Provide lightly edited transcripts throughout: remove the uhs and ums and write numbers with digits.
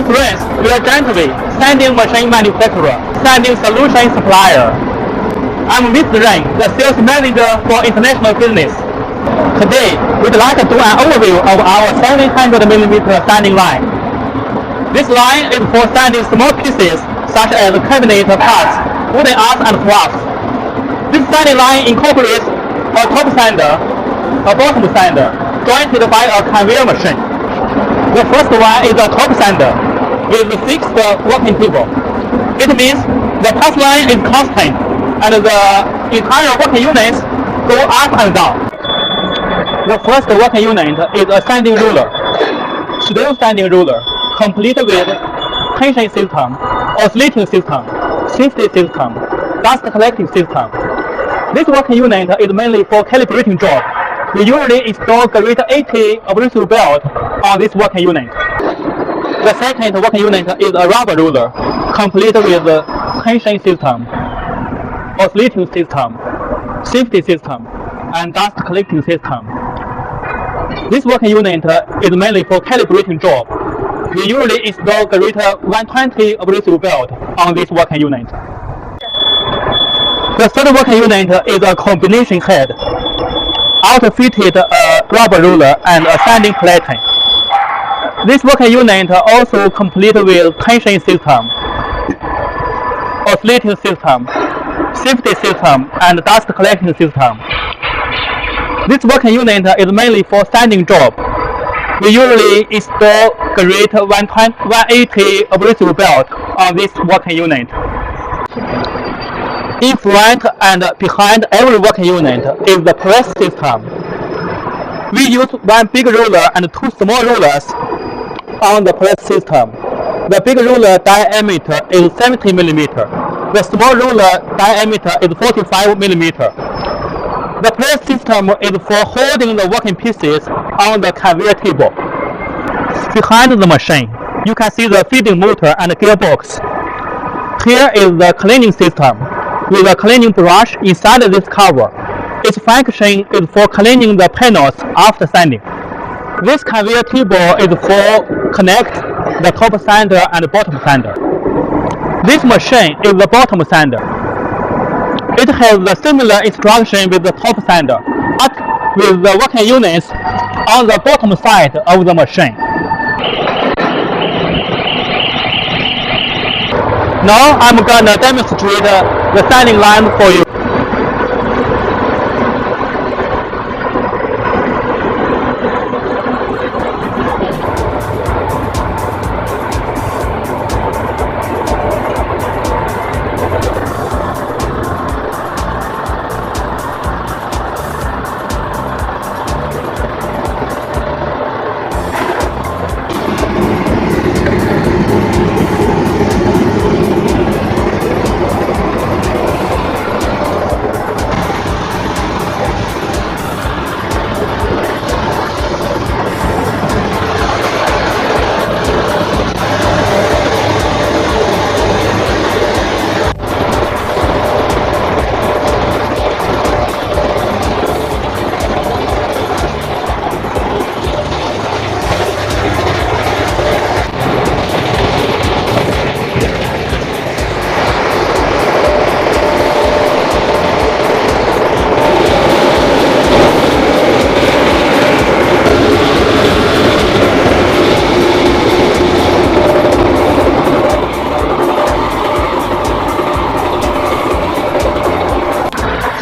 your friends, we are Giantway, sanding machine manufacturer, sanding solution supplier. I'm Mr. Ren, the sales manager for international business. Today, we'd like to do an overview of our 700mm sanding line. This line is for sanding small pieces such as cabinet parts, wooden arts and fluffs. This sanding line incorporates a top sander, a bottom sander, jointed by a conveyor machine. The first one is a top sander with a fixed working table. It means the path line is constant and the entire working units go up and down. The first working unit is a sanding ruler, slow sanding ruler, complete with tension system, oscillating system, safety system, dust collecting system. This working unit is mainly for calibrating job. We usually install grade 80 abrasive belt on this working unit. The second working unit is a rubber ruler, complete with tension system, oscillating system, safety system, and dust collecting system. This working unit is mainly for calibrating job. We usually install grade 120 abrasive belt on this working unit. The third working unit is a combination head, outfitted a rubber ruler and a sanding platen. This working unit also complete with tension system, oscillating system, safety system, and dust collecting system. This working unit is mainly for sanding job. We usually install grade 180 abrasive belt on this working unit. In front and behind every working unit is the press system. We use one big ruler and two small rulers on the press system. The big ruler diameter is 70 mm. The small ruler diameter is 45 mm. The press system is for holding the working pieces on the conveyor table. Behind the machine, you can see the feeding motor and gearbox. Here is the cleaning system with a cleaning brush inside this cover. Its function is for cleaning the panels after sanding. This conveyor table is for connect the top sander and bottom sander. This machine is the bottom sander. It has the similar instruction with the top sander, but with the working units on the bottom side of the machine. Now I'm gonna demonstrate the sanding line for you.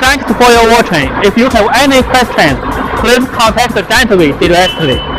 Thanks for your watching. If you have any questions, please contact Giantway directly.